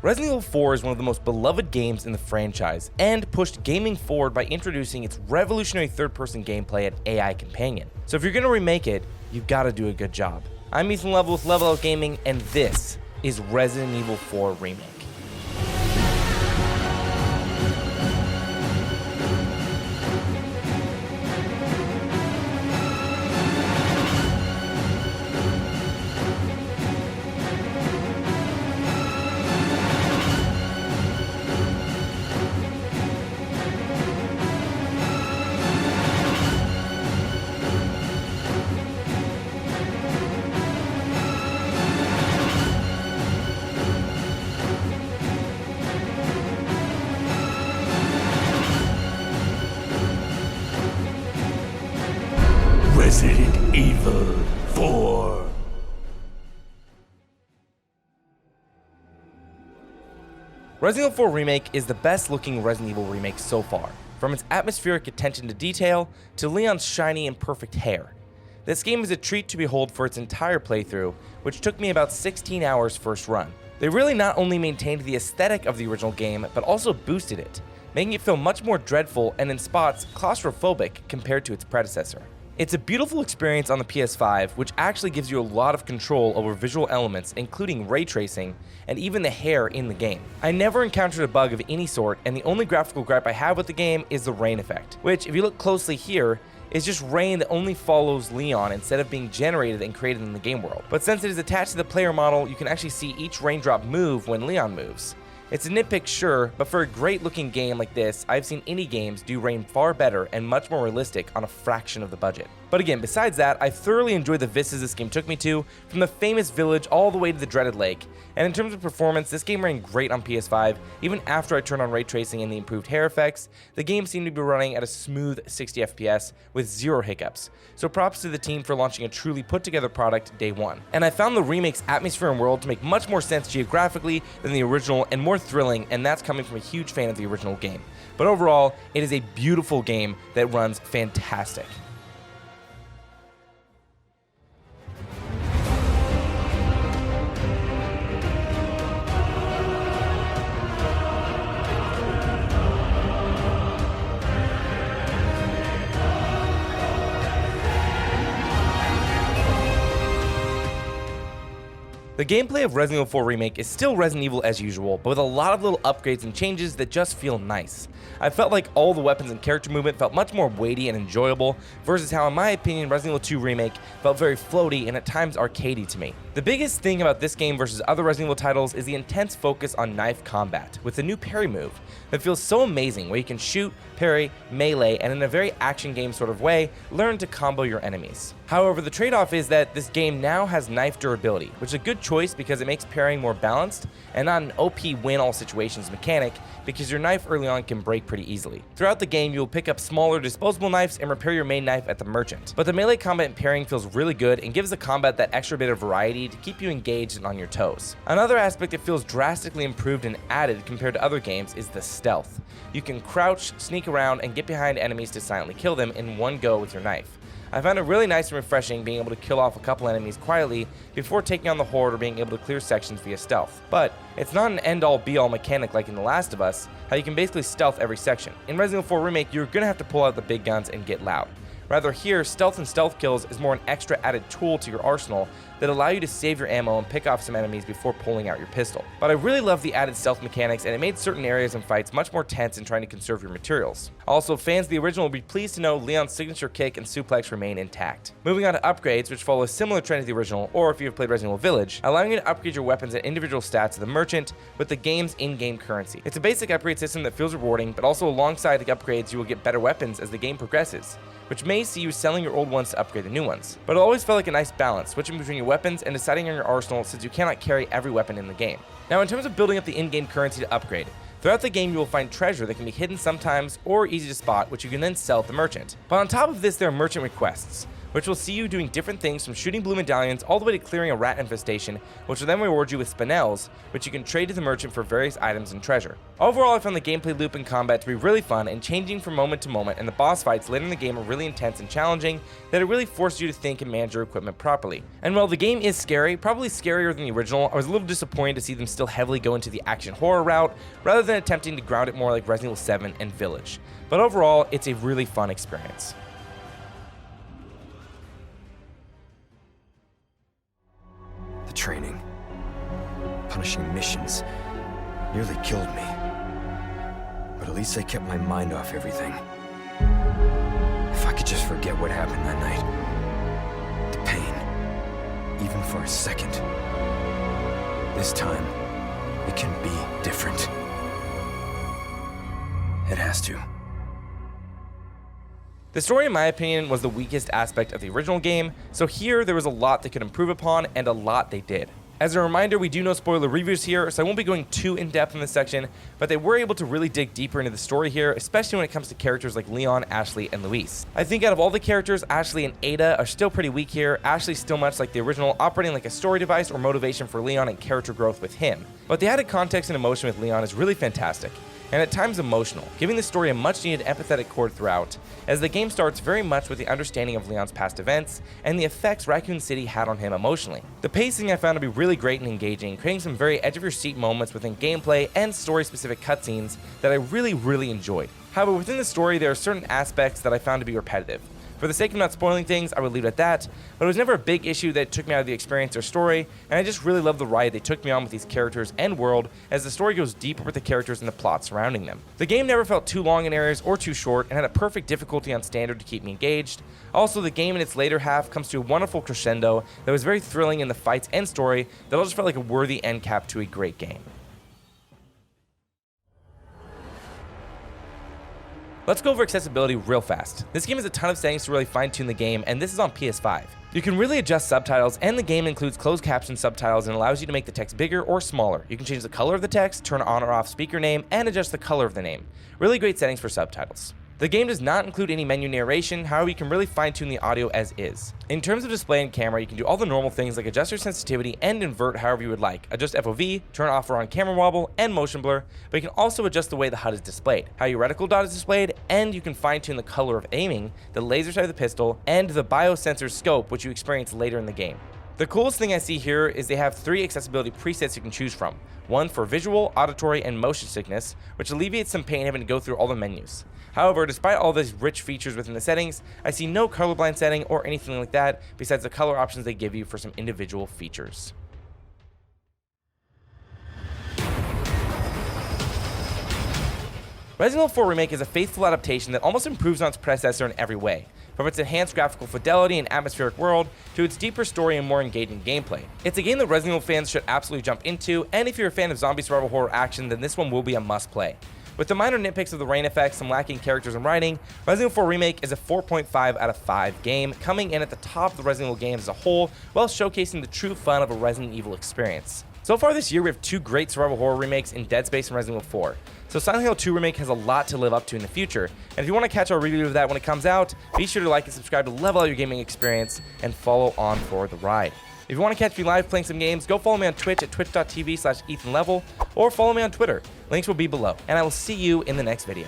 Resident Evil 4 is one of the most beloved games in the franchise, and pushed gaming forward by introducing its revolutionary third-person gameplay and AI companion. So if you're going to remake it, you've got to do a good job. I'm Ethan Level with Level Out Gaming, and this is Resident Evil 4 Remake. Resident Evil 4. Resident Evil 4 Remake is the best looking Resident Evil remake so far, from its atmospheric attention to detail to Leon's shiny and perfect hair. This game is a treat to behold for its entire playthrough, which took me about 16 hours first run. They really not only maintained the aesthetic of the original game, but also boosted it, making it feel much more dreadful and in spots claustrophobic compared to its predecessor. It's a beautiful experience on the PS5, which actually gives you a lot of control over visual elements, including ray tracing, and even the hair in the game. I never encountered a bug of any sort, and the only graphical gripe I have with the game is the rain effect, which, if you look closely here, is just rain that only follows Leon instead of being generated and created in the game world. But since it is attached to the player model, you can actually see each raindrop move when Leon moves. It's a nitpick, sure, but for a great looking game like this, I've seen indie games do rain far better and much more realistic on a fraction of the budget. But again, besides that, I thoroughly enjoyed the vistas this game took me to, from the famous village all the way to the dreaded lake. And in terms of performance, this game ran great on PS5. Even after I turned on ray tracing and the improved hair effects, the game seemed to be running at a smooth 60 FPS with zero hiccups. So props to the team for launching a truly put together product day one. And I found the remake's atmosphere and world to make much more sense geographically than the original and more thrilling, and that's coming from a huge fan of the original game. But overall, it is a beautiful game that runs fantastic. The gameplay of Resident Evil 4 Remake is still Resident Evil as usual, but with a lot of little upgrades and changes that just feel nice. I felt like all the weapons and character movement felt much more weighty and enjoyable, versus how in my opinion Resident Evil 2 Remake felt very floaty and at times arcadey to me. The biggest thing about this game versus other Resident Evil titles is the intense focus on knife combat, with the new parry move that feels so amazing, where you can shoot, parry, melee, and in a very action game sort of way, learn to combo your enemies. However, the trade-off is that this game now has knife durability, which is a good choice because it makes parrying more balanced and not an OP win all situations mechanic, because your knife early on can break pretty easily. Throughout the game, you will pick up smaller disposable knives and repair your main knife at the merchant. But the melee combat and parrying feels really good and gives the combat that extra bit of variety to keep you engaged and on your toes. Another aspect that feels drastically improved and added compared to other games is the stealth. You can crouch, sneak around, and get behind enemies to silently kill them in one go with your knife. I found it really nice and refreshing being able to kill off a couple enemies quietly before taking on the horde or being able to clear sections via stealth. But it's not an end-all be-all mechanic like in The Last of Us, how you can basically stealth every section. In Resident Evil 4 Remake, you're gonna have to pull out the big guns and get loud. Rather here, stealth and stealth kills is more an extra added tool to your arsenal that allow you to save your ammo and pick off some enemies before pulling out your pistol. But I really love the added stealth mechanics, and it made certain areas and fights much more tense in trying to conserve your materials. Also, fans of the original will be pleased to know Leon's signature kick and suplex remain intact. Moving on to upgrades, which follow a similar trend to the original, or if you have played Resident Evil Village, allowing you to upgrade your weapons and individual stats of the merchant with the game's in-game currency. It's a basic upgrade system that feels rewarding, but also alongside the upgrades you will get better weapons as the game progresses, which may see you selling your old ones to upgrade the new ones. But it always felt like a nice balance, switching between your weapons and deciding on your arsenal, since you cannot carry every weapon in the game. Now, in terms of building up the in-game currency to upgrade, throughout the game you will find treasure that can be hidden sometimes or easy to spot, which you can then sell at the merchant. But on top of this, there are merchant requests, which will see you doing different things from shooting blue medallions all the way to clearing a rat infestation, which will then reward you with spinels, which you can trade to the merchant for various items and treasure. Overall, I found the gameplay loop and combat to be really fun and changing from moment to moment, and the boss fights later in the game are really intense and challenging that it really forced you to think and manage your equipment properly. And while the game is scary, probably scarier than the original, I was a little disappointed to see them still heavily go into the action horror route rather than attempting to ground it more like Resident Evil 7 and Village. But overall, it's a really fun experience. The training, punishing missions, nearly killed me. But at least I kept my mind off everything. If I could just forget what happened that night, the pain, even for a second. This time, it can be different. It has to. The story, in my opinion, was the weakest aspect of the original game, so here there was a lot they could improve upon, and a lot they did. As a reminder, we do no spoiler reviews here, so I won't be going too in-depth in this section, but they were able to really dig deeper into the story here, especially when it comes to characters like Leon, Ashley, and Luis. I think out of all the characters, Ashley and Ada are still pretty weak here. Ashley's still much like the original, operating like a story device or motivation for Leon and character growth with him. But the added context and emotion with Leon is really fantastic, and at times emotional, giving the story a much-needed empathetic chord throughout, as the game starts very much with the understanding of Leon's past events and the effects Raccoon City had on him emotionally. The pacing I found to be really great and engaging, creating some very edge-of-your-seat moments within gameplay and story-specific cutscenes that I really enjoyed. However, within the story, there are certain aspects that I found to be repetitive. For the sake of not spoiling things, I would leave it at that, but it was never a big issue that took me out of the experience or story, and I just really love the ride they took me on with these characters and world as the story goes deeper with the characters and the plot surrounding them. The game never felt too long in areas or too short, and had a perfect difficulty on standard to keep me engaged. Also, the game in its later half comes to a wonderful crescendo that was very thrilling in the fights and story that all just felt like a worthy end cap to a great game. Let's go over accessibility real fast. This game has a ton of settings to really fine-tune the game, and this is on PS5. You can really adjust subtitles, and the game includes closed caption subtitles and allows you to make the text bigger or smaller. You can change the color of the text, turn on or off speaker name, and adjust the color of the name. Really great settings for subtitles. The game does not include any menu narration, however you can really fine-tune the audio as is. In terms of display and camera, you can do all the normal things like adjust your sensitivity and invert however you would like, adjust FOV, turn off or on camera wobble, and motion blur, but you can also adjust the way the HUD is displayed, how your reticle dot is displayed, and you can fine-tune the color of aiming, the laser sight of the pistol, and the biosensor scope, which you experience later in the game. The coolest thing I see here is they have 3 accessibility presets you can choose from. One for visual, auditory, and motion sickness, which alleviates some pain having to go through all the menus. However, despite all these rich features within the settings, I see no colorblind setting or anything like that besides the color options they give you for some individual features. Resident Evil 4 Remake is a faithful adaptation that almost improves on its predecessor in every way, from its enhanced graphical fidelity and atmospheric world to its deeper story and more engaging gameplay. It's a game that Resident Evil fans should absolutely jump into, and if you're a fan of zombie survival horror action, then this one will be a must-play. With the minor nitpicks of the rain effects, some lacking characters and writing, Resident Evil 4 Remake is a 4.5 out of 5 game, coming in at the top of the Resident Evil games as a whole, while showcasing the true fun of a Resident Evil experience. So far this year, we have 2 great survival horror remakes in Dead Space and Resident Evil 4. So Silent Hill 2 Remake has a lot to live up to in the future, and if you want to catch our review of that when it comes out, be sure to like and subscribe to level out your gaming experience and follow on for the ride. If you want to catch me live playing some games, go follow me on Twitch at twitch.tv/EthanLevel, or follow me on Twitter. Links will be below, and I will see you in the next video.